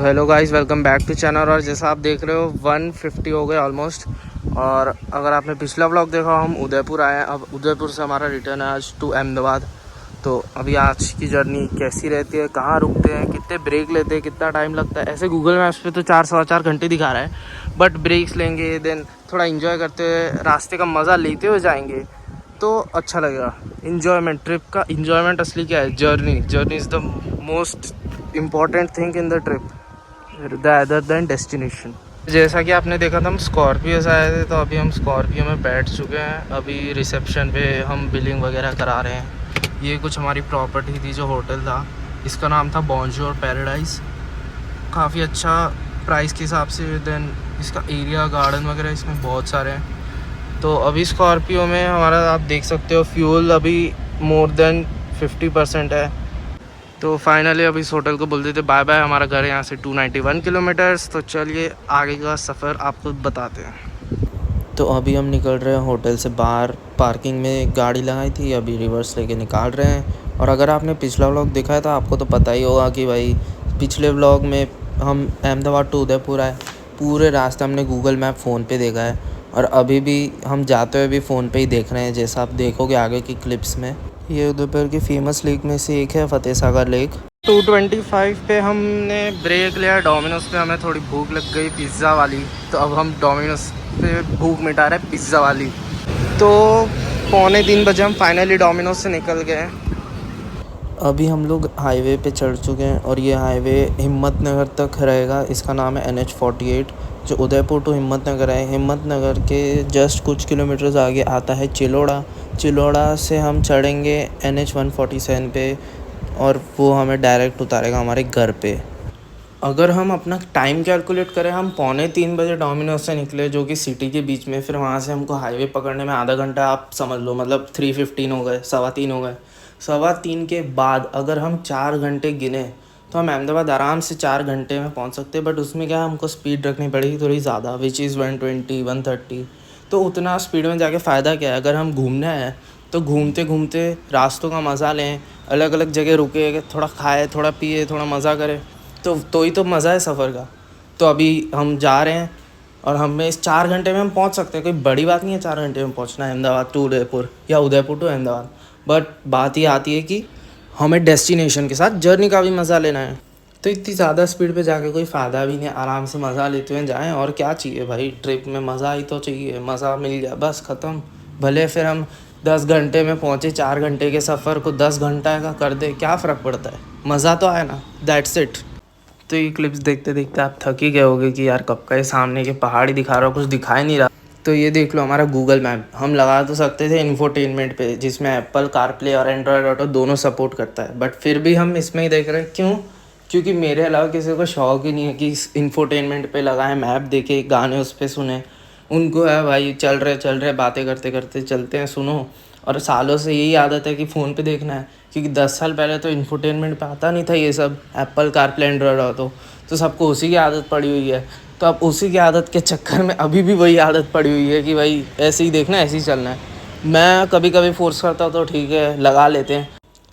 Hello guys, welcome back to channel. और जैसा आप देख रहे हो 150 हो गए ऑलमोस्ट। और अगर आपने पिछला व्लॉग देखा, हम उदयपुर आए हैं। अब उदयपुर से हमारा रिटर्न है आज टू अहमदाबाद। तो अभी आज की जर्नी कैसी रहती है, कहाँ रुकते हैं, कितने ब्रेक लेते हैं, कितना टाइम लगता है। ऐसे गूगल मैप्स पे तो 4 सवा 4 घंटे दिखा रहा है, बट ब्रेक्स लेंगे, देन थोड़ा इन्जॉय करते हुए रास्ते का मज़ा लेते हुए जाएंगे तो अच्छा लगेगा। इन्जॉयमेंट, ट्रिप का इन्जॉयमेंट असली क्या है? Journey is the most important thing in the trip other than destination. जैसा कि आपने देखा था, हम स्कॉर्पियो से आए थे, तो अभी हम स्कॉर्पियो में बैठ चुके हैं। अभी रिसेप्शन पे हम बिलिंग वगैरह करा रहे हैं। ये कुछ हमारी प्रॉपर्टी थी, जो होटल था, इसका नाम था बॉन्जोर पैराडाइज। काफ़ी अच्छा प्राइस के हिसाब से, देन इसका एरिया, गार्डन वगैरह इसमें बहुत सारे हैं। तो अभी स्कॉर्पियो में हमारा, आप देख सकते हो, फ्यूल अभी मोर देन 50% है। तो फाइनली अभी इस होटल को बोल देते बाय बाय। हमारा घर है यहाँ से 291 किलोमीटर्स। तो चलिए आगे का सफ़र आपको बताते हैं। तो अभी हम निकल रहे हैं होटल से बाहर। पार्किंग में गाड़ी लगाई थी, अभी रिवर्स लेके निकाल रहे हैं। और अगर आपने पिछला व्लॉग देखा है तो आपको तो पता ही होगा कि भाई पिछले व्लॉग में हम अहमदाबाद टू उदयपुर आए। पूरे रास्ते हमने गूगल मैप फ़ोन पे देखा है, और अभी भी हम जाते हुए भी फ़ोन पे ही देख रहे हैं, जैसा आप देखोगे आगे की क्लिप्स में। ये उदयपुर की फ़ेमस लेक में से एक है, फतेह सागर लेक। 225 पे हमने ब्रेक लिया डोमिनोज पे। हमें थोड़ी भूख लग गई पिज़्ज़ा वाली, तो अब हम डोमिनोज पे भूख मिटा रहे हैं पिज़्ज़ा वाली। तो 2:45 हम फाइनली डोमिनोज से निकल गए। अभी हम लोग हाईवे पे चढ़ चुके हैं, और ये हाईवे हिम्मतनगर तक रहेगा। इसका नाम है NH48, जो उदयपुर टू हिम्मतनगर है। हिम्मतनगर के जस्ट कुछ किलोमीटर्स आगे आता है चिलोड़ा। चिलोड़ा से हम चढ़ेंगे NH147 पे, और वो हमें डायरेक्ट उतारेगा हमारे घर पे। अगर हम अपना टाइम कैलकुलेट करें, हम 2:45 डोमिनोज से निकले, जो कि सिटी के बीच में। फिर वहाँ से हमको हाईवे पकड़ने में आधा घंटा, आप समझ लो, मतलब 3:15 हो गए, 3:15 हो गए। 3:15 के बाद अगर हम 4 घंटे गिने तो हम अहमदाबाद आराम से 4 घंटे में पहुँच सकते हैं। बट उसमें क्या, हमको स्पीड रखनी पड़ेगी थोड़ी ज़्यादा, विच इज़ 120 130। तो उतना स्पीड में जाके फ़ायदा क्या है? अगर हम घूमने आए तो घूमते घूमते रास्तों का मज़ा लें, अलग अलग जगह रुके, थोड़ा खाए, थोड़ा पिए, थोड़ा मज़ा करें, तो ही तो मज़ा है सफ़र का। तो अभी हम जा रहे हैं, और हमें इस 4 घंटे में हम पहुंच सकते हैं। कोई बड़ी बात नहीं है 4 घंटे में पहुंचना है अहमदाबाद टू उदयपुर, या उदयपुर टू अहमदाबाद। बट बात ये आती है कि हमें डेस्टिनेशन के साथ जर्नी का भी मज़ा लेना है। तो इतनी ज़्यादा स्पीड पे जाके कोई फ़ायदा भी नहीं। आराम से मज़ा लेते हुए जाएं, और क्या चाहिए भाई, ट्रिप में मज़ा ही तो चाहिए। मज़ा मिल जाए बस, ख़त्म। भले फिर हम 10 घंटे में पहुँचे, 4 घंटे के सफ़र को 10 घंटा का कर दे, क्या फ़र्क पड़ता है? मज़ा तो आए ना, दैट्स इट। तो ये क्लिप्स देखते देखते आप थक ही गए होगे कि यार कब का ये सामने के पहाड़ ही दिखा रहा हो, कुछ दिखाई नहीं रहा। तो ये देख लो हमारा गूगल मैप। हम लगा तो सकते थे इन्फोटेनमेंट पे, जिसमें एप्पल कारप्ले और एंड्रॉयड ऑटो दोनों सपोर्ट करता है, बट फिर भी हम इसमें ही देख रहे हैं। क्यों? क्योंकि मेरे अलावा किसी को शौक ही नहीं है कि इन्फोटेनमेंट पे लगाएं, मैप देखे, गाने उस पर सुने। उनको है भाई, चल रहे बातें करते करते चलते हैं, सुनो। और सालों से यही आदत है कि फ़ोन पे देखना है, क्योंकि 10 साल पहले तो इन्फोटेनमेंट पे आता नहीं था ये सब, एप्पल कारप्ले एंड्रॉयड ऑटो। तो सबको उसी की आदत पड़ी हुई है। तो अब उसी की आदत के चक्कर में अभी भी वही आदत पड़ी हुई है कि भाई ऐसे ही देखना है, ऐसे ही चलना है। मैं कभी कभी फोर्स करता हूँ तो ठीक है, लगा लेते हैं।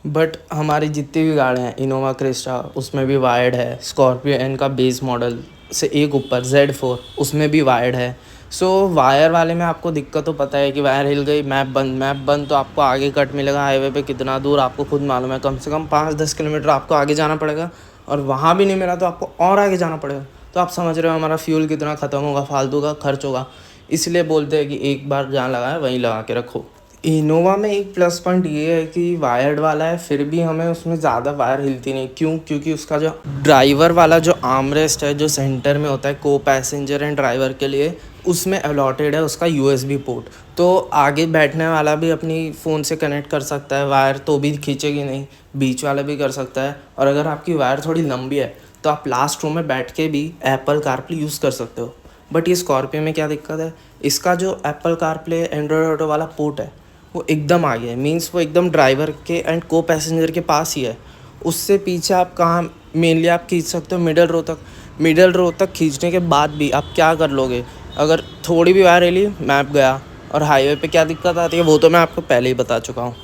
बट हमारी जितनी भी गाड़ियाँ हैं, इनोवा क्रिस्टा उसमें भी वायर्ड है, स्कॉर्पियो एन का बेस मॉडल से एक ऊपर Z4 उसमें भी वायर्ड है। सो वायर वाले में आपको दिक्कत तो पता है कि वायर हिल गई, मैप बंद, तो आपको आगे कट मिलेगा हाईवे पे कितना दूर आपको खुद मालूम है। कम से कम 5-10 किलोमीटर आपको आगे जाना पड़ेगा, और वहाँ भी नहीं मिला तो आपको और आगे जाना पड़ेगा। तो आप समझ रहे हो हमारा फ्यूल कितना ख़त्म होगा, फालतू का खर्च होगा। इसलिए बोलते हैं कि एक बार जहाँ लगाए वहीं लगा के रखो। इनोवा में एक प्लस पॉइंट ये है कि वायर्ड वाला है, फिर भी हमें उसमें ज़्यादा वायर हिलती नहीं। क्यों? क्योंकि उसका जो ड्राइवर वाला जो आर्मरेस्ट है, जो सेंटर में होता है को पैसेंजर एंड ड्राइवर के लिए, उसमें अलॉटेड है उसका USB पोर्ट। तो आगे बैठने वाला भी अपनी फ़ोन से कनेक्ट कर सकता है, वायर तो भी खींचेगी नहीं। बीच वाला भी कर सकता है, और अगर आपकी वायर थोड़ी लंबी है तो आप लास्ट रो में बैठ के भी एप्पल कारप्ले यूज़ कर सकते हो। बट ये स्कॉर्पियो में क्या दिक्कत है, इसका जो एप्पल कारप्ले एंड्रॉयड ऑटो वाला पोर्ट है वो एकदम आगे है। मीन्स वो एकदम ड्राइवर के एंड को पैसेंजर के पास ही है। उससे पीछे आप कहाँ मेनली आप खींच सकते हो? मिडल रो तक। मिडल रो तक खींचने के बाद भी आप क्या कर लोगे? अगर थोड़ी भी वायर हिली, मैप गया। और हाईवे पे क्या दिक्कत आती है वो तो मैं आपको पहले ही बता चुका हूँ।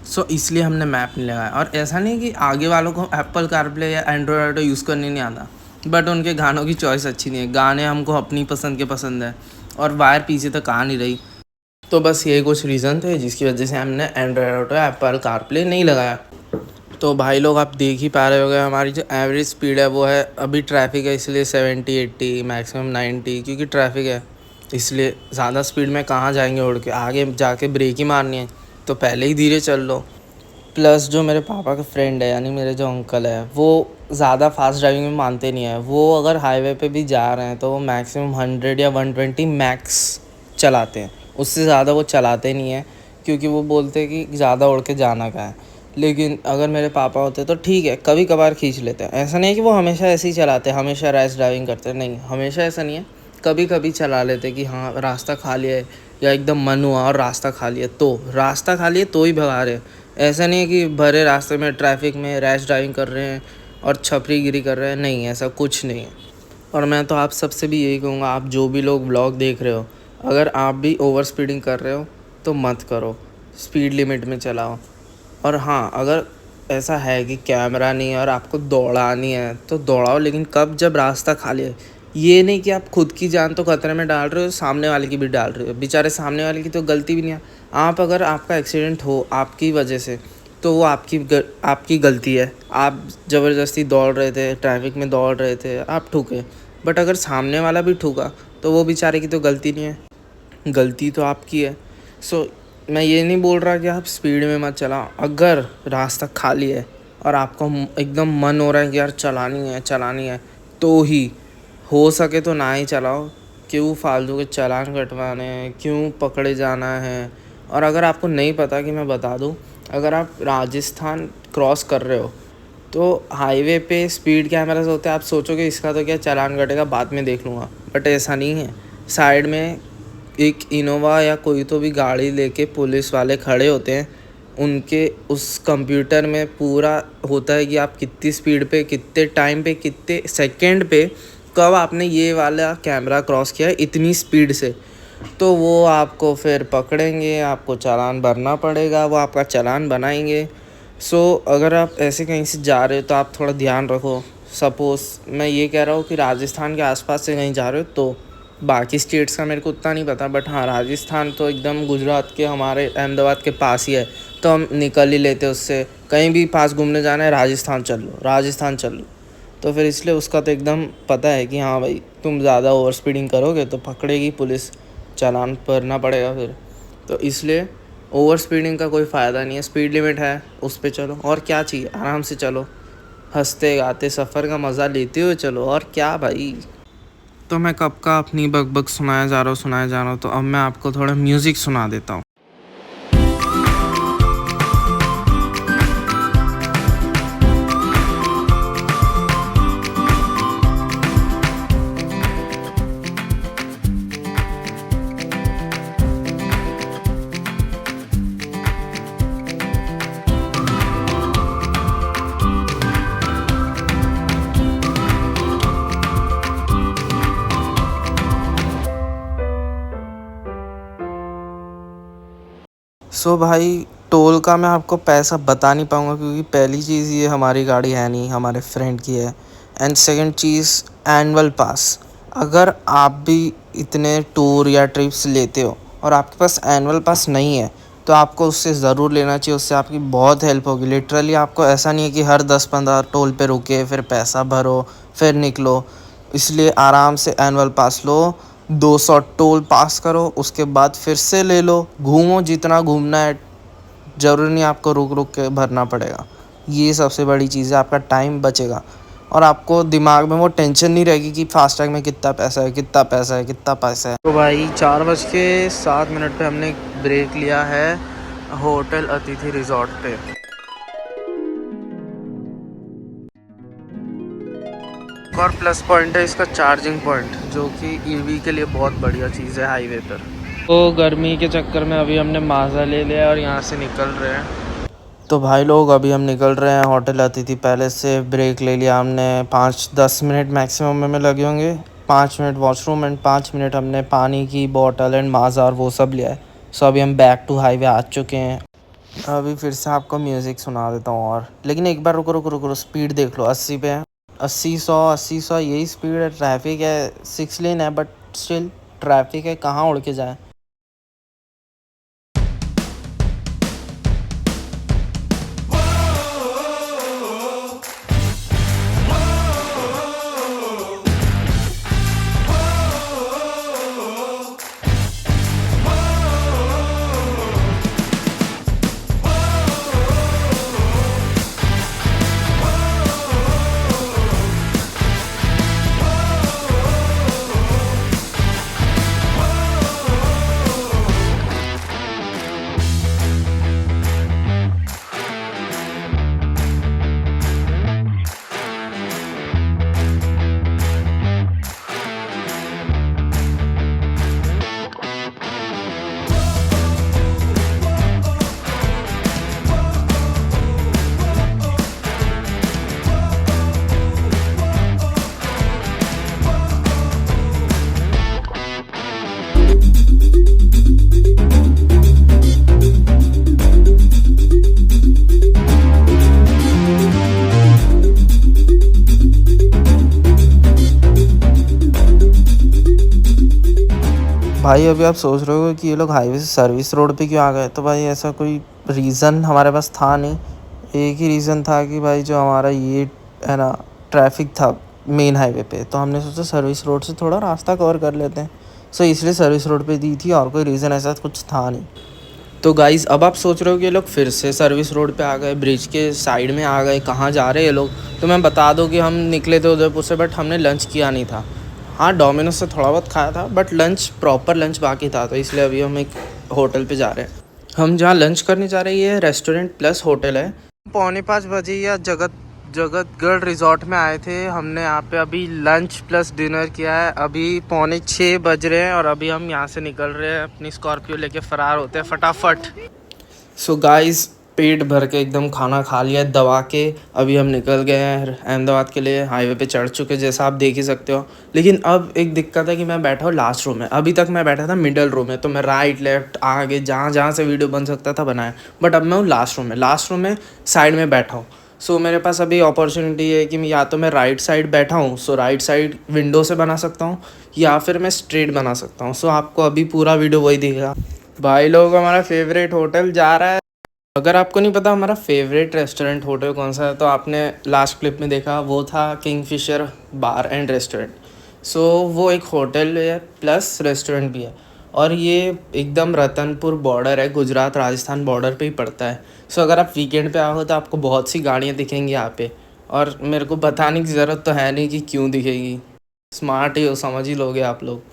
सो इसलिए हमने मैप नहीं लगाया। और ऐसा नहीं कि आगे वालों को एप्पल कारप्ले या एंड्रॉयड ऑटो यूज़ करने नहीं आता, बट उनके गानों की चॉइस अच्छी नहीं है, गाने हमको अपनी पसंद के पसंद है और वायर पीछे तक आ नहीं रही। तो बस ये कुछ रीज़न थे जिसकी वजह से हमने एंड्रॉयड ऑटो एप्पल कारप्ले नहीं लगाया। तो भाई लोग आप देख ही पा रहे होंगे हमारी जो एवरेज स्पीड है वो है, अभी ट्रैफिक है इसलिए 70-80 मैक्सिमम 90, क्योंकि ट्रैफिक है इसलिए ज़्यादा स्पीड में कहाँ जाएंगे उड़ के, आगे जाके ब्रेक ही मारनी है तो पहले ही धीरे चल लो। प्लस जो मेरे पापा का फ्रेंड है यानी मेरे जो अंकल है वो ज़्यादा फास्ट ड्राइविंग में मानते नहीं है। वो अगर हाईवे पे भी जा रहे हैं तो वो मैक्सिमम 100 या 120 मैक्स चलाते हैं, उससे ज़्यादा वो चलाते नहीं हैं, क्योंकि वो बोलते हैं कि ज़्यादा उड़ के जाना का है। लेकिन अगर मेरे पापा होते तो ठीक है, कभी कभार खींच लेते हैं। ऐसा नहीं है कि वो हमेशा ऐसे ही चलाते हैं, हमेशा रैश ड्राइविंग करते हैं, नहीं, हमेशा ऐसा नहीं है, कभी कभी चला लेते कि हाँ रास्ता खाली है या एकदम मन हुआ और रास्ता खाली है तो ही भगा रहे। ऐसा नहीं है कि भरे रास्ते में ट्रैफिक में रैश ड्राइविंग कर रहे हैं और छपरीगिरी कर रहे हैं, नहीं, ऐसा कुछ नहीं है। और मैं तो आप सबसे भी यही कहूँगा, आप जो भी लोग ब्लॉग देख रहे हो, अगर आप भी ओवर स्पीडिंग कर रहे हो तो मत करो, स्पीड लिमिट में चलाओ। और हाँ, अगर ऐसा है कि कैमरा नहीं है और आपको दौड़ानी है तो दौड़ाओ, लेकिन कब, जब रास्ता खाली है। ये नहीं कि आप खुद की जान तो खतरे में डाल रहे हो, सामने वाले की भी डाल रहे हो। बेचारे सामने वाले की तो गलती भी नहीं है। आप अगर आपका एक्सीडेंट हो आपकी वजह से तो वो आपकी गलती है। आप ज़बरदस्ती दौड़ रहे थे, ट्रैफिक में दौड़ रहे थे, आप ठुके। बट अगर सामने वाला भी ठुका तो वो बेचारे की तो गलती नहीं है, गलती तो आपकी है। सो मैं ये नहीं बोल रहा कि आप स्पीड में मत चलाओ। अगर रास्ता खाली है और आपको एकदम मन हो रहा है कि यार चलानी है तो ही, हो सके तो ना ही चलाओ। क्यों फालतू के चालान कटवाने हैं, क्यों पकड़े जाना है। और अगर आपको नहीं पता, कि मैं बता दूं, अगर आप राजस्थान क्रॉस कर रहे हो तो हाईवे पे स्पीड कैमरास होते हैं। आप सोचोगे इसका तो क्या चालान कटेगा, बाद में देख लूँगा, बट ऐसा नहीं है। साइड में एक इनोवा या कोई तो भी गाड़ी लेके पुलिस वाले खड़े होते हैं, उनके उस कंप्यूटर में पूरा होता है कि आप कितनी स्पीड पे, कितने टाइम पे, कितने सेकंड पे, कब आपने ये वाला कैमरा क्रॉस किया है इतनी स्पीड से। तो वो आपको फिर पकड़ेंगे, आपको चालान भरना पड़ेगा, वो आपका चालान बनाएंगे। सो अगर आप ऐसे कहीं से जा रहे हो तो आप थोड़ा ध्यान रखो। सपोज़ मैं ये कह रहा हूँ कि राजस्थान के आसपास से कहीं जा रहे हो तो, बाकी स्टेट्स का मेरे को उतना नहीं पता, बट हाँ राजस्थान तो एकदम गुजरात के, हमारे अहमदाबाद के पास ही है, तो हम निकल ही लेते उससे। कहीं भी पास घूमने जाना है, राजस्थान चल लो। तो फिर इसलिए उसका तो एकदम पता है कि हाँ भाई तुम ज़्यादा ओवर स्पीडिंग करोगे तो पकड़ेगी पुलिस, चालान भरना पड़ेगा फिर। तो इसलिए ओवर स्पीडिंग का कोई फ़ायदा नहीं है। स्पीड लिमिट है उस पे चलो, और क्या चाहिए, आराम से चलो, हंसते गाते सफ़र का मज़ा लेते हुए चलो, और क्या भाई। तो मैं कब का अपनी बकबक सुनाया जा रहा हूँ, तो अब मैं आपको थोड़ा म्यूज़िक सुना देता हूँ। सो भाई, टोल का मैं आपको पैसा बता नहीं पाऊँगा, क्योंकि पहली चीज़ ये हमारी गाड़ी है नहीं, हमारे फ्रेंड की है। एंड सेकंड चीज़, एनुअल पास। अगर आप भी इतने टूर या ट्रिप्स लेते हो और आपके पास एनुअल पास नहीं है तो आपको उससे ज़रूर लेना चाहिए, उससे आपकी बहुत हेल्प होगी। लिटरली आपको ऐसा नहीं है कि हर 10-15 टोल पे रुके, फिर पैसा भरो, फिर निकलो। इसलिए आराम से एनुअल पास लो, 200 टोल पास करो, उसके बाद फिर से ले लो, घूमो जितना घूमना है। ज़रूरी नहीं आपको रुक रुक के भरना पड़ेगा। ये सबसे बड़ी चीज़ है, आपका टाइम बचेगा और आपको दिमाग में वो टेंशन नहीं रहेगी कि फास्टैग में कितना पैसा है। तो भाई 4:07 पे हमने ब्रेक लिया है होटल अतिथि रिजॉर्ट पे। एक और प्लस पॉइंट है इसका चार्जिंग पॉइंट, जो कि ईवी के लिए बहुत बढ़िया चीज़ है हाईवे पर। तो गर्मी के चक्कर में अभी हमने माज़ा ले लिया और यहाँ से निकल रहे हैं। तो भाई लोग अभी हम निकल रहे हैं होटल अतिथि पैलेस से। ब्रेक ले लिया हमने, 5-10 मिनट मैक्सिमम में लगे होंगे, 5 मिनट वॉशरूम एंड 5 मिनट हमने पानी की बोतल एंड माज़ा और वो सब लिया है। सो अभी हम बैक टू हाईवे आ चुके हैं। अभी फिर से आपको म्यूज़िक सुना देता हूँ, और लेकिन एक बार रुको, स्पीड देख लो, 80 पे है। 80 100 यही स्पीड है। ट्रैफिक है, 6 लेन है बट स्टिल ट्रैफिक है, कहाँ उड़ के जाए। भाई अभी आप सोच रहे हो कि ये लोग हाईवे से सर्विस रोड पे क्यों आ गए, तो भाई ऐसा कोई रीज़न हमारे पास था नहीं। एक ही रीज़न था कि भाई जो हमारा ये है ना ट्रैफिक था मेन हाईवे पे, तो हमने सोचा सर्विस रोड से थोड़ा रास्ता कवर कर लेते हैं। सो इसलिए सर्विस रोड पे दी थी, और कोई रीज़न ऐसा कुछ था नहीं। तो गाइज़ अब आप सोच रहे हो कि ये लोग फिर से सर्विस रोड पे आ गए, ब्रिज के साइड में आ गए, कहाँ जा रहे हैं ये लोग। तो मैं बता दूं कि हम निकले थे उदयपुर से, बट हमने लंच किया नहीं था। हाँ, डोमिनोज से थोड़ा बहुत खाया था, बट लंच प्रॉपर लंच बाकी था, तो इसलिए अभी हम एक होटल पे जा रहे हैं। हम जहाँ लंच करने जा रहे हैं ये रेस्टोरेंट प्लस होटल है। 4:45 या जगतगढ़ रिजॉर्ट में आए थे। हमने यहाँ पे अभी लंच प्लस डिनर किया है। अभी 5:45 बज रहे हैं और अभी हम यहाँ से निकल रहे हैं, अपनी स्कॉर्पियो लेके फ़रार होते हैं फटाफट। सो गाइस पेट भर के एकदम खाना खा लिया दबा के, अभी हम निकल गए हैं अहमदाबाद के लिए। हाईवे पे चढ़ चुके जैसा आप देख ही सकते हो। लेकिन अब एक दिक्कत है कि मैं बैठा हूँ लास्ट रो में। अभी तक मैं बैठा था मिडल रो में, तो मैं राइट लेफ्ट आगे जहाँ जहाँ से वीडियो बन सकता था बनाया, बट अब मैं हूँ लास्ट रो में साइड में बैठा हूँ। सो मेरे पास अभी अपॉर्चुनिटी है कि या तो मैं राइट साइड बैठा हूँ, सो राइट साइड विंडो से बना सकता हूँ, या फिर मैं स्ट्रेट बना सकता हूँ। सो आपको अभी पूरा वीडियो वही दिखेगा। भाई लोग हमारा फेवरेट होटल जा रहा है। अगर आपको नहीं पता हमारा फेवरेट रेस्टोरेंट होटल कौन सा है, तो आपने लास्ट क्लिप में देखा, वो था किंगफिशर बार एंड रेस्टोरेंट। सो वो एक होटल है प्लस रेस्टोरेंट भी है, और ये एकदम रतनपुर बॉर्डर है, गुजरात राजस्थान बॉर्डर पे ही पड़ता है। सो अगर आप वीकेंड पे आओ तो आपको बहुत सी गाड़ियाँ दिखेंगी यहाँ पे, और मेरे को बताने की ज़रूरत तो है नहीं कि क्यों दिखेगी। स्मार्ट ही हो, समझ ही लोगे आप लोग।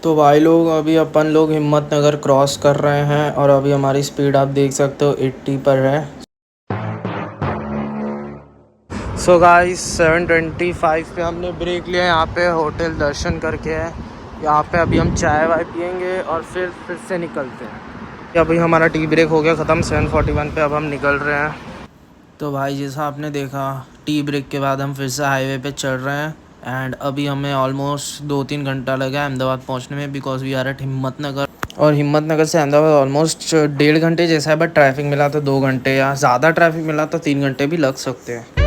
तो भाई लोग अभी अपन लोग हिम्मतनगर क्रॉस कर रहे हैं और अभी हमारी स्पीड आप देख सकते हो 80 पर है। सो गाइस 7:25 पे हमने ब्रेक लिया यहाँ पे होटल दर्शन करके है। यहाँ पे अभी हम चाय वाय पियेंगे और फिर से निकलते हैं। अभी हमारा टी ब्रेक हो गया ख़त्म 7:41 पे, अब हम निकल रहे हैं। तो भाई जैसा आपने देखा टी ब्रेक के बाद हम फिर से हाईवे पे चढ़ रहे हैं एंड अभी हमें ऑलमोस्ट 2-3 घंटा लगा अहमदाबाद पहुँचने में because we are at Himmatnagar. और हिम्मतनगर से अहमदाबाद ऑलमोस्ट 1.5 घंटे जैसा है, बट ट्रैफिक मिला तो 2 घंटे या ज़्यादा ट्रैफिक मिला तो 3 घंटे भी लग सकते हैं।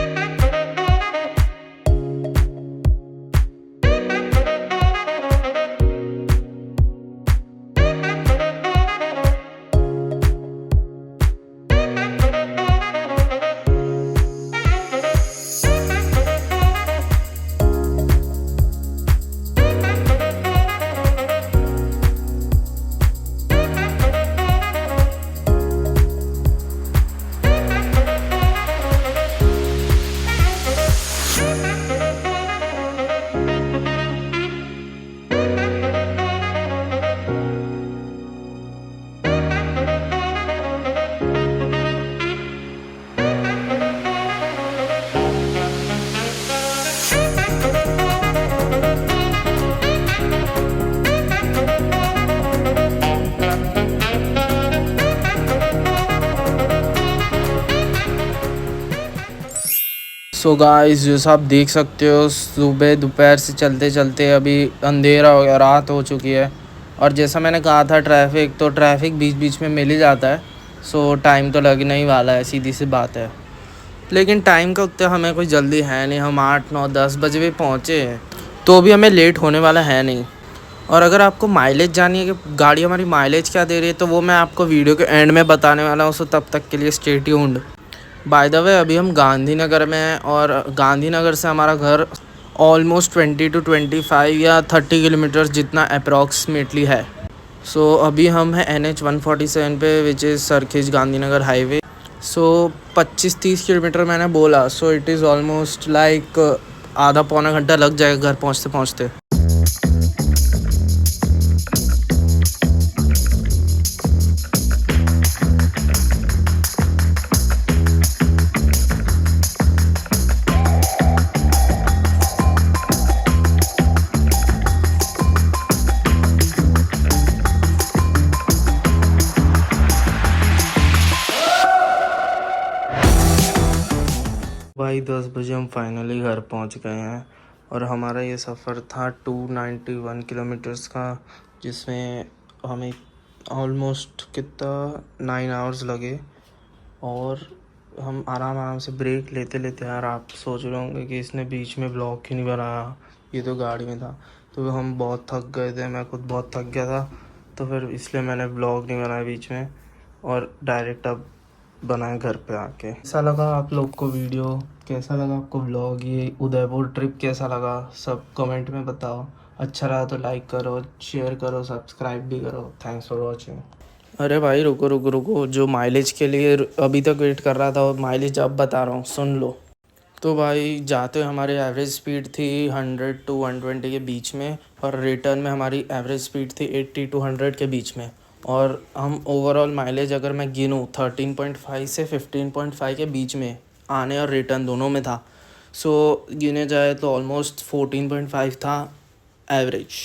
सो गाइस जैसा आप देख सकते हो सुबह दोपहर से चलते चलते अभी अंधेरा हो गया, रात हो चुकी है। और जैसा मैंने कहा था ट्रैफिक बीच बीच में मिल ही जाता है। सो टाइम तो लगने ही वाला है, सीधी सी बात है। लेकिन टाइम का उतना हमें कोई जल्दी है नहीं, हम 8, 9, 10 बजे भी पहुँचे हैं तो भी हमें लेट होने वाला है नहीं। और अगर आपको माइलेज जाननी है कि गाड़ी हमारी माइलेज क्या दे रही है तो वो मैं आपको वीडियो के एंड में बताने वाला हूँ। सो तब तक के लिए stay tuned. By the way अभी हम गांधीनगर में हैं और गांधीनगर से हमारा घर ऑलमोस्ट 20 to 25 या 30 किलोमीटर्स जितना अप्रॉक्सीमेटली है। सो अभी हम हैं NH 147 पे which is Sarkhej Gandhinagar highway. So 25-30 kilometre मैंने बोला, so it is almost like आधा पौना घंटा लग जाएगा घर पहुँचते पहुँचते। भाई 10 बजे हम फाइनली घर पहुंच गए हैं और हमारा ये सफ़र था 291 किलोमीटर्स का, जिसमें हमें ऑलमोस्ट कितना 9 आवर्स लगे। और हम आराम से ब्रेक लेते लेते, यार आप सोच रहे होंगे कि इसने बीच में ब्लॉग क्यों नहीं बनाया, ये तो गाड़ी में था। तो हम बहुत थक गए थे, मैं खुद बहुत थक गया था, तो फिर इसलिए मैंने ब्लॉग नहीं बनाया बीच में और डायरेक्ट अब बनाया घर पे आके। कैसा लगा आप लोग को वीडियो, कैसा लगा आपको व्लॉग, ये उदयपुर ट्रिप कैसा लगा सब कमेंट में बताओ। अच्छा रहा तो लाइक करो, शेयर करो, सब्सक्राइब भी करो। Thanks for watching. अरे भाई रुको, जो माइलेज के लिए अभी तक वेट कर रहा था वो माइलेज अब बता रहा हूँ, सुन लो। तो भाई जाते हमारी एवरेज स्पीड थी 100 to 120 के बीच में और रिटर्न में हमारी एवरेज स्पीड थी 80 to 100 के बीच में। और हम ओवरऑल माइलेज अगर मैं गिनूँ 13.5 से 15.5 के बीच में आने और रिटर्न दोनों में था। सो गिने जाए तो ऑलमोस्ट 14.5 था एवरेज।